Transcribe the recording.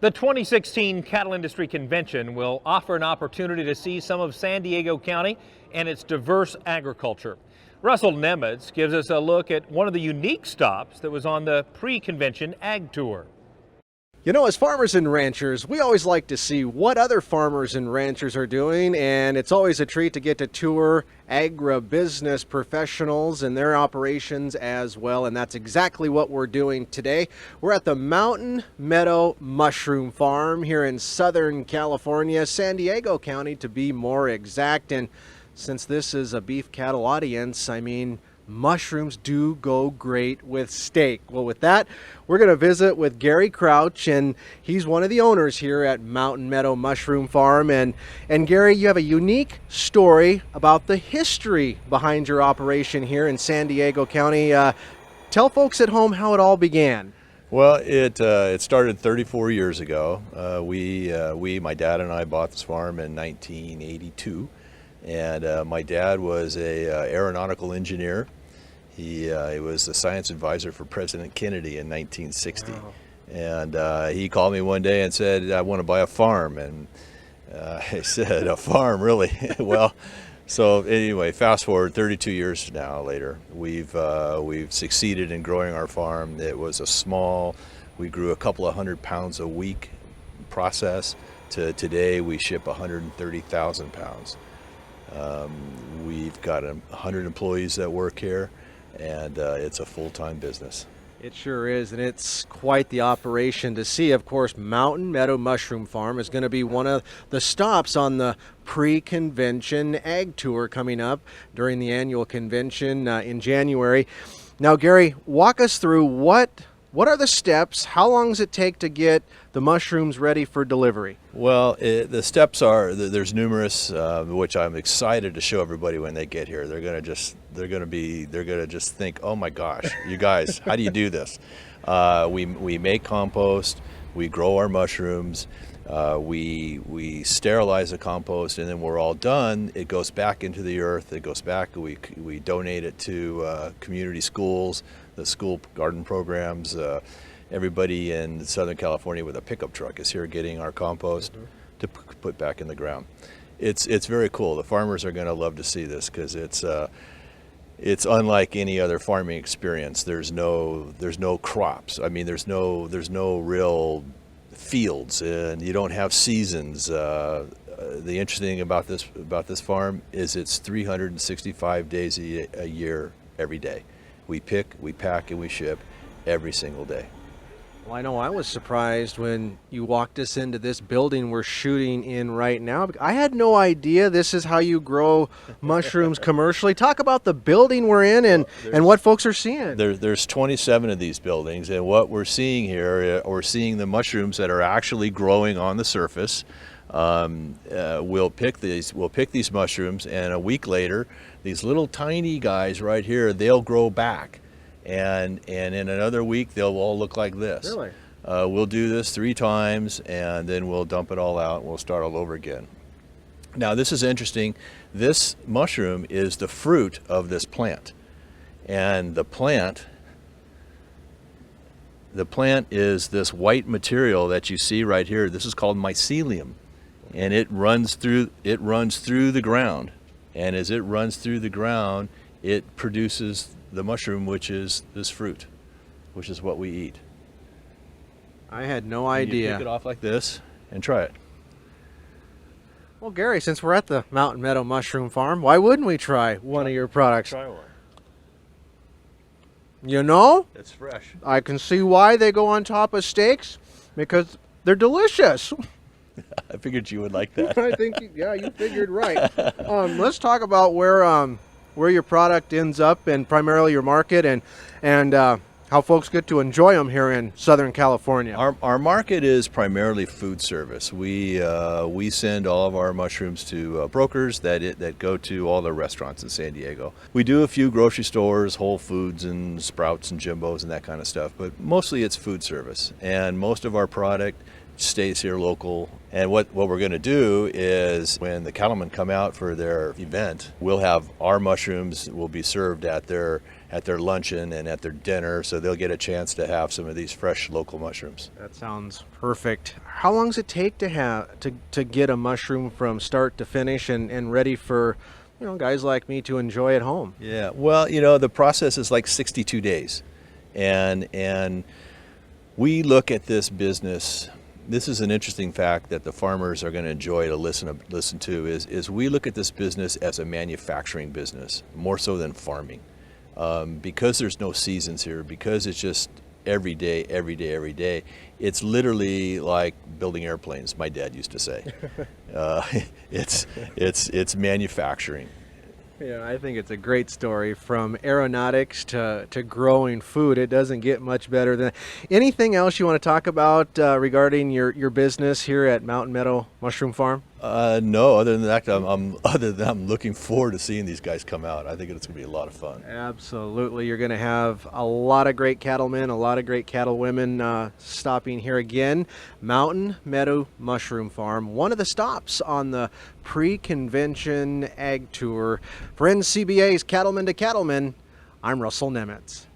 The 2016 Cattle Industry Convention will offer an opportunity to see some of San Diego County and its diverse agriculture. Russell Nemitz gives us a look at one of the unique stops that was on the pre-convention ag tour. You know, as farmers and ranchers, we always like to see what other farmers and ranchers are doing, and it's always a treat to get to tour agribusiness professionals and their operations as well, and that's exactly what we're doing today. We're at the Meadow Mushroom Farm here in Southern California, San Diego County to be more exact, and since this is a beef cattle audience, I mean, mushrooms do go great with steak. Well, with that, we're going to visit with Gary Crouch, and he's one of the owners here at Meadow Mushroom Farm. And Gary, you have a unique story about the history behind your operation here in San Diego County. Tell folks at home how it all began. Well, it started 34 years ago. My dad and I bought this farm in 1982. And my dad was a aeronautical engineer. He was the science advisor for President Kennedy in 1960. Wow. And he called me one day and said, "I want to buy a farm." And I said, "A farm, really?" Well, so anyway, fast forward 32 years now later, we've succeeded in growing our farm. It was we grew a couple of 100 pounds a week process. To today, we ship 130,000 pounds. We've got 100 employees that work here, and it's a full-time business. It sure is, and it's quite the operation to see. Of course, Meadow Mushroom Farm is going to be one of the stops on the pre-convention ag tour coming up during the annual convention in January. Now, Gary, walk us through what are the steps? How long does it take to get the mushrooms ready for delivery? Well, the steps there's numerous, which I'm excited to show everybody when they get here. They're gonna just think, "Oh my gosh, you guys, how do you do this?" We make compost, we grow our mushrooms, we sterilize the compost, and then we're all done. It goes back into the earth. It goes back. We donate it to community schools, the school garden programs. Everybody in Southern California with a pickup truck is here getting our compost to put back in the ground. It's very cool. The farmers are going to love to see this because it's unlike any other farming experience. There's no crops. I mean, there's no real fields, and you don't have seasons. The interesting thing about this farm is it's 365 days a year, every day. We pick, we pack, and we ship every single day. Well, I know I was surprised when you walked us into this building we're shooting in right now. I had no idea this is how you grow mushrooms commercially. Talk about the building we're in and what folks are seeing. There's 27 of these buildings, and what we're seeing here, we're seeing the mushrooms that are actually growing on the surface. We'll pick these mushrooms, and a week later, these little tiny guys right here, they'll grow back. And in another week, they'll all look like this. Really? We'll do this 3 times, and then we'll dump it all out, and we'll start all over again. Now, this is interesting. This mushroom is the fruit of this plant. And the plant is this white material that you see right here. This is called mycelium. And it runs through the ground. And as it runs through the ground, it produces the mushroom, which is this fruit, which is what we eat. I had no idea. You pick it off like this and try it. Well, Gary, since we're at the Meadow Mushroom Farm, why wouldn't we try one of your products? Try one. You know, It's fresh. I can see why they go on top of steaks, because they're delicious. I figured you would like that. I think, yeah, you figured right. Let's talk about where your product ends up, and primarily your market, and how folks get to enjoy them here in Southern California. Our market is primarily food service. We send all of our mushrooms to brokers that go to all the restaurants in San Diego. We do a few grocery stores, Whole Foods and Sprouts and Jimbo's and that kind of stuff, but mostly it's food service. And most of our product stays here local. And what we're going to do is when the Cattlemen come out for their event, we'll have our mushrooms will be served at their at their luncheon and at their dinner, so they'll get a chance to have some of these fresh local mushrooms. That sounds perfect. How long does it take to get a mushroom from start to finish and ready for, you know, guys like me to enjoy at home? Yeah, well, you know, the process is like 62 days. And we look at this business. This is an interesting fact that the farmers are going to enjoy to listen to is we look at this business as a manufacturing business more so than farming, because there's no seasons here, because it's just every day, every day, every day. It's literally like building airplanes, my dad used to say. It's manufacturing. Yeah, I think it's a great story. From aeronautics to growing food, it doesn't get much better than that. Anything else you want to talk about regarding your business here at Mountain Meadow Mushroom Farm? No, other than that, I'm looking forward to seeing these guys come out. I think it's going to be a lot of fun. Absolutely. You're going to have a lot of great cattlemen, a lot of great cattlewomen stopping here again. Mountain Meadow Mushroom Farm, one of the stops on the pre-convention ag tour. For NCBA's Cattlemen to Cattlemen, I'm Russell Nemitz.